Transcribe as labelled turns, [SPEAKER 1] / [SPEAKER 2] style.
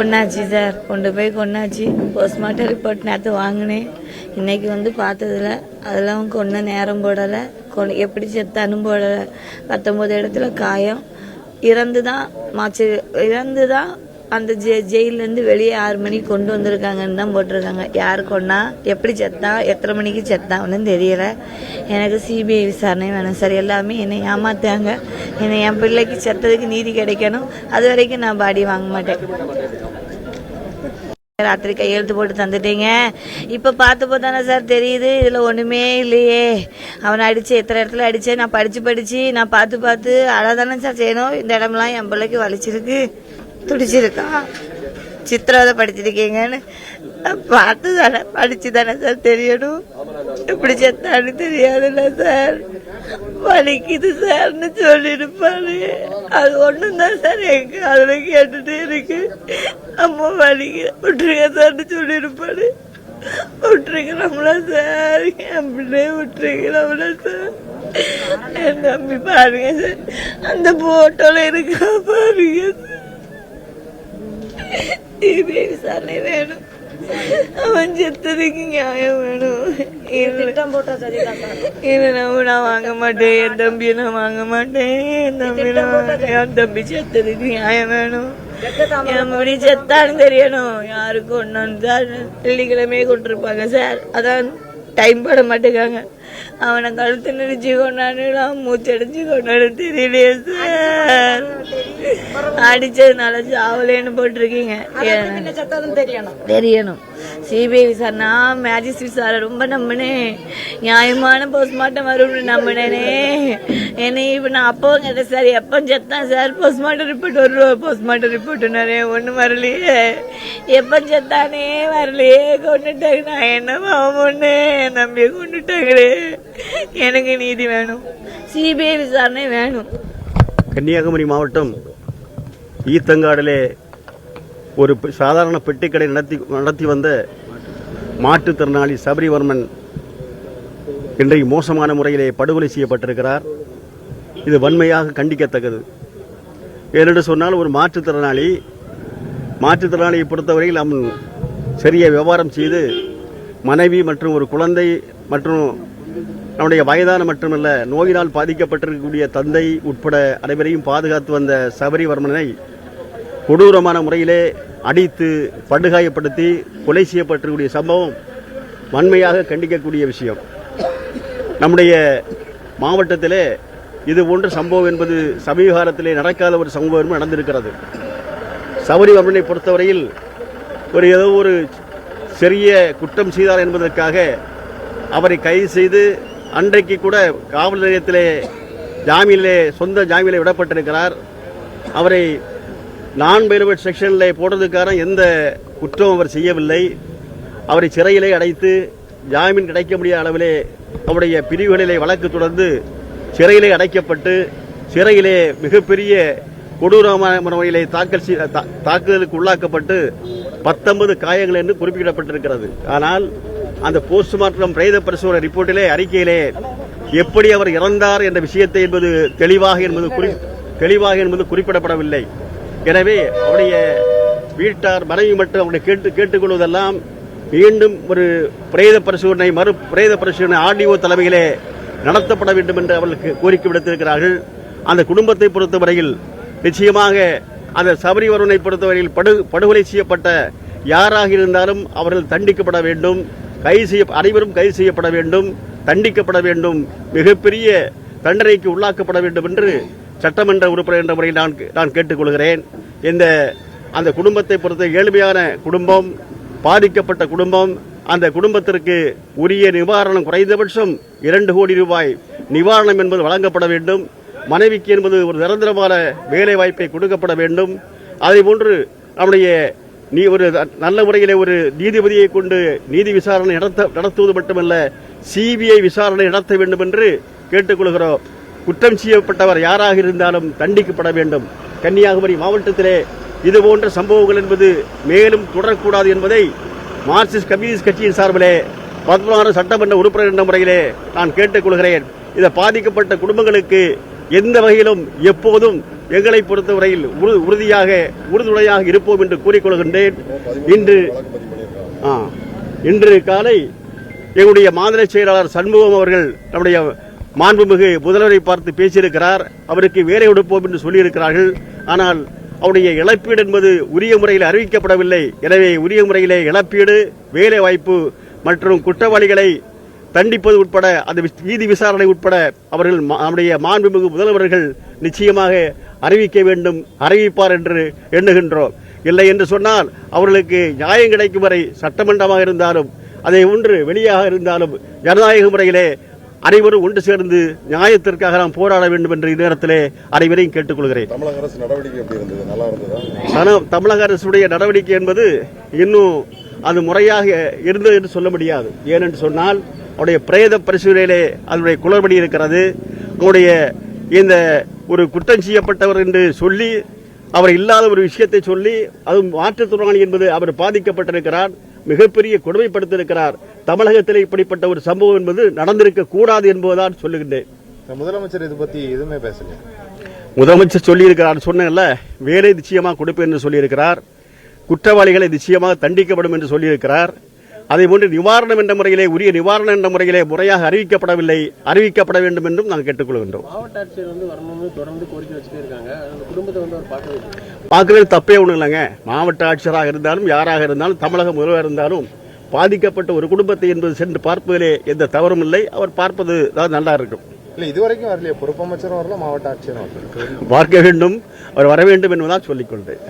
[SPEAKER 1] கொண்டாச்சு sir, கொண்டு போய் கொண்டாச்சு. Postmortem report நேற்று வாங்கினேன். இன்னைக்கு வந்து பார்த்ததில்ல. அதெல்லாம் கொன்ன நேரம் போடலை, எப்படி செத்தானு போடலை. 19 இடத்துல காயம். இறந்து தான் அந்த ஜெயிலேருந்து வெளியே 6 மணிக்கு கொண்டு வந்திருக்காங்கன்னு தான் போட்டிருக்காங்க. யார் கொண்டா, எப்படி செத்தான், எத்தனை மணிக்கு செத்தான்னு தெரியல. எனக்கு சிபிஐ விசாரணை வேணும் சார். எல்லாமே என்னை ஏமாத்தாங்க. என்னை என் பிள்ளைக்கு செத்ததுக்கு நீதி கிடைக்கணும். அது வரைக்கும் நான் பாடி வாங்க மாட்டேன். ராத்திரி கையெழுத்து போட்டு தந்துட்டீங்க. இப்போ பார்த்தப்போ தானே சார் தெரியுது இதில் ஒன்றுமே இல்லையே. அவனை அடித்து எத்தனை இடத்துல அடித்தேன். நான் படித்து நான் பார்த்து அழகானே சார் செய்யணும். இந்த இடம்லாம் என் பிள்ளைக்கு வலிச்சிருக்கு, துடிச்சிருக்கா, சித்திரவதை படிச்சிருக்கீங்கன்னு பார்த்து தானே படிச்சு தானே சார் தெரியணும். எப்படி செத்தான்னு தெரியாதுல்ல சார். வலிக்குது சார்னு சொல்லிருப்பாரு. அது ஒண்ணும் தான் சார் எங்க அதுல கேட்டுட்டே இருக்கு. அம்மா வலிக்க விட்டுருங்க சார்னு சொல்லிருப்பாரு. விட்டுருக்கலாம்ல சார், என் பிள்ளைய விட்டுருக்கலாம்ல சார். என் தம்பி பாருங்க சார், அந்த போட்டோல இருக்கா பாருங்க சார். விசாரணை வேணும். அவன் செத்ததுக்கு நியாயம் வேணும். நான் வாங்க மாட்டேன். என் தம்பியை நான் வாங்க மாட்டேன். என் தம்பி செத்ததுக்கு நியாயம் வேணும். எப்படி செத்தான்னு தெரியணும். யாருக்கு ஒன்னு தான் வெள்ளிக்கிழமையே கொண்டிருப்பாங்க சார். அதான் டைம் போட மாட்டேங்காங்க. அவனை கழுத்து நெடிச்சு கொண்டாடுலாம், மூச்சடிச்சு கொண்டாடு தெரியலையே சார். அடிச்சதுனால சாவலேன்னு போட்டிருக்கீங்க. தெரியணும். சிபிஐ விசாரணை, மேஜிஸ்ட்ரேட் விசாரணை ரொம்ப நம்பினேன். நியாயமான போஸ்ட்மார்ட்டம் வரும்னு நம்பினேனே. என்னை இப்போ நான் அப்பவும் கேட்டேன் சார், எப்போ செத்தான் சார், போஸ்ட்மார்ட்டம் ரிப்போர்ட் வரும். போஸ்ட்மார்ட்டம் ரிப்போர்ட்டுனாலே ஒன்றும் வரலையே. எப்போ செத்தானே வரலையே. கொண்டுட்டாங்க. நான் என்ன பாவம்னு நம்பிய கொண்டுட்டாங்களே. எனக்கு நீதி வேணும். சிபிஐ விசாரணை வேணும்.
[SPEAKER 2] கன்னியாகுமரி மாவட்டம் ஈத்தங்காடிலே ஒரு சாதாரண பெட்டிக்கடை நடத்தி வந்த மாற்றுத்திறனாளி சபரிவர்மன் இன்றைக்கு மோசமான முறையிலே படுகொலை செய்யப்பட்டிருக்கிறார். இது வன்மையாக கண்டிக்கத்தக்கது. ஏனென்று சொன்னால், ஒரு மாற்றுத்திறனாளியை பொறுத்தவரையில் அவன் சரிய வியாபாரம் செய்து மனைவி மற்றும் ஒரு குழந்தை மற்றும் நம்முடைய வயதான மட்டுமல்ல, நோயினால் பாதிக்கப்பட்டிருக்கக்கூடிய தந்தை உட்பட அனைவரையும் பாதுகாத்து வந்த சபரிவர்மனை கொடூரமான முறையிலே அடித்து படுகாயப்படுத்தி கொலை செய்யப்பட்டிருக்கூடிய சம்பவம் வன்மையாக கண்டிக்கக்கூடிய விஷயம். நம்முடைய மாவட்டத்திலே இது போன்ற சம்பவம் என்பது சமீபகாலத்திலே நடக்காத ஒரு சம்பவம் நடந்திருக்கிறது. சபரிவர்மனை பொறுத்தவரையில் ஏதோ ஒரு சிறிய குற்றம் செய்தார் என்பதற்காக அவரை கைது செய்து அன்றைக்கு கூட காவல் நிலையத்திலே சொந்த ஜாமீனிலே விடப்பட்டிருக்கிறார். அவரை நான் பெயிலபிள் செக்ஷனில் போடுறதுக்கான எந்த குற்றம் அவர் செய்யவில்லை. அவரை சிறையிலே அடைத்து ஜாமீன் கிடைக்க முடியாத அளவிலே அவருடைய பிரிவுகளிலே வழக்கு தொடர்ந்து சிறையிலே அடைக்கப்பட்டு சிறையிலே மிகப்பெரிய கொடூரமான முறையிலே தாக்குதலுக்கு உள்ளாக்கப்பட்டு 19 காயங்கள் என்று குறிப்பிடப்பட்டிருக்கிறது. ஆனால் அந்த போஸ்ட்மார்ட்டம் பிரேத பரிசோதனை ரிப்போர்ட்டிலே அறிக்கையிலே எப்படி அவர் இறந்தார் என்ற விஷயத்தை தெளிவாக என்பது குறிப்பிடப்படவில்லை. எனவே அவருடைய வீட்டார் மனைவி மட்டும் அவருடைய கேட்டுக்கொள்வதெல்லாம் மீண்டும் ஒரு பிரேத பரிசோதனை ஆர்டிஓ தலைமையிலே நடத்தப்பட வேண்டும் என்று அவர்களுக்கு கோரிக்கை விடுத்திருக்கிறார்கள். அந்த குடும்பத்தை பொறுத்தவரையில் நிச்சயமாக அந்த சபரிவர்மனை பொறுத்தவரையில் படுகொலை செய்யப்பட்ட யாராக இருந்தாலும் அவர்கள் தண்டிக்கப்பட வேண்டும். அனைவரும் கைது செய்யப்பட வேண்டும், தண்டிக்கப்பட வேண்டும், மிகப்பெரிய தண்டனைக்கு உள்ளாக்கப்பட வேண்டும் என்று சட்டமன்ற உறுப்பினர் என்ற முறையில் நான் கேட்டுக்கொள்கிறேன். அந்த குடும்பத்தை பொறுத்த ஏழ்மையான குடும்பம், பாதிக்கப்பட்ட குடும்பம். அந்த குடும்பத்திற்கு உரிய நிவாரணம், குறைந்தபட்சம் 2 கோடி ரூபாய் நிவாரணம் என்பது வழங்கப்பட வேண்டும். மனைவிக்கு என்பது ஒரு நிரந்தரமான வேலை வாய்ப்பை கொடுக்கப்பட வேண்டும். அதே போன்று நம்முடைய ஒரு நல்ல முறையிலே ஒரு நீதிபதியை கொண்டு நீதி விசாரணை நடத்துவது மட்டுமல்ல, சிபிஐ விசாரணை நடத்த வேண்டும் என்று கேட்டுக்கொள்கிறோம். குற்றம் செய்யப்பட்டவர் யாராக இருந்தாலும் தண்டிக்கப்பட வேண்டும். கன்னியாகுமரி மாவட்டத்திலே இதுபோன்ற சம்பவங்கள் என்பது மேலும் தொடரக்கூடாது என்பதை மார்க்சிஸ்ட் கம்யூனிஸ்ட் கட்சியின் சார்பிலே 16 சட்டமன்ற உறுப்பினர் என்ற முறையிலே நான் கேட்டுக்கொள்கிறேன். இதை பாதிக்கப்பட்ட குடும்பங்களுக்கு எந்த வகையிலும் எப்போதும் எங்களை பொறுத்தவரையில் உறுதுணையாக இருப்போம் என்று கூறிக்கொள்கின்றேன். இன்று காலை எங்களுடைய மாநில செயலாளர் சண்முகம் அவர்கள் நம்முடைய மாண்புமிகு முதல்வரை பார்த்து பேசியிருக்கிறார். அவருக்கு வேலை கொடுப்போம் என்று சொல்லியிருக்கிறார்கள். ஆனால் அவருடைய இழப்பீடு என்பது உரிய முறையில் அறிவிக்கப்படவில்லை. எனவே உரிய முறையிலே இழப்பீடு, வேலை வாய்ப்பு மற்றும் குற்றவாளிகளை தண்டிப்பது உட்பட அந்த நீதி விசாரணை உட்பட அவர்கள் நம்முடைய மாண்புமிகு முதல்வர்கள் நிச்சயமாக அறிவிக்க வேண்டும், அறிவிப்பார் என்று எண்ணுகின்றோம். இல்லை என்று சொன்னால் அவர்களுக்கு நியாயம் கிடைக்கும் வரை சட்டமன்றமாக இருந்தாலும் அதை ஒன்று வெளியாக இருந்தாலும் ஜனநாயக முறையிலே அனைவரும் ஒன்று சேர்ந்து நியாயத்திற்காக நாம் போராட வேண்டும் என்று இந்நேரத்திலே அனைவரையும் கேட்டுக்கொள்கிறேன்.
[SPEAKER 3] தமிழக அரசு நடவடிக்கை எப்படி இருந்தது? நல்லா இருந்ததா?
[SPEAKER 2] தமிழக அரசுடைய நடவடிக்கை என்பது இன்னும் அது முறையாக இருந்தது என்று சொல்ல முடியாது. ஏனென்று சொன்னால் அவருடைய பிரேத பரிசீலனையிலே அதனுடைய குளறுபடி இருக்கிறது. அவருடைய இந்த ஒரு குற்றம் செய்யப்பட்டவர் என்று சொல்லி அவர் இல்லாத ஒரு விஷயத்தை சொல்லி அது மாற்றுத்திறனாளி என்பது அவர் பாதிக்கப்பட்டிருக்கிறார், மிகப்பெரிய கொடுமைப்படுத்தியிருக்கிறார். தமிழகத்தில் இப்படிப்பட்ட ஒரு சம்பவம் என்பது நடந்திருக்க கூடாது என்பதுதான் சொல்லுகின்றேன்.
[SPEAKER 3] முதலமைச்சர் இது பத்தி எதுவுமே பேசல.
[SPEAKER 2] முதலமைச்சர் சொல்லியிருக்கிறார், சொன்னேன்ல, வேலை நிச்சயமாக கொடுப்பேன் என்று சொல்லியிருக்கிறார். குற்றவாளிகளை நிச்சயமாக தண்டிக்கப்படும் என்று சொல்லியிருக்கிறார். அதேபோன்று நிவாரணம் என்ற முறையிலே உரிய நிவாரணம் என்ற முறையிலே முறையாக அறிவிக்கப்படவில்லை, அறிவிக்கப்பட வேண்டும் என்றும் நாங்கள் கேட்டுக்கொள்கின்றோம்.
[SPEAKER 4] மாவட்ட ஆட்சியர் வரணும்னு தொடர்ந்து கோரிக்கை வச்சுட்டே இருக்காங்க. அந்த குடும்பத்தை அவர்
[SPEAKER 2] பார்க்கறது தப்பே ஒன்றும் இல்லைங்க. மாவட்ட ஆட்சியராக இருந்தாலும் யாராக இருந்தாலும் தமிழக முதல்வர் இருந்தாலும் பாதிக்கப்பட்ட ஒரு குடும்பத்தை என்பது சென்று பார்ப்பதிலே எந்த தவறும் இல்லை. அவர் பார்ப்பது தான் நல்லா இருக்கும்.
[SPEAKER 3] இல்ல இதுவரைக்கும் வரலையே, பொறுப்பு அமைச்சரும் வரல, மாவட்ட ஆட்சியரும் வரல.
[SPEAKER 2] பார்க்க வேண்டும், அவர் வர வேண்டும் என்பதால் சொல்லிக்கொள்கிறேன்.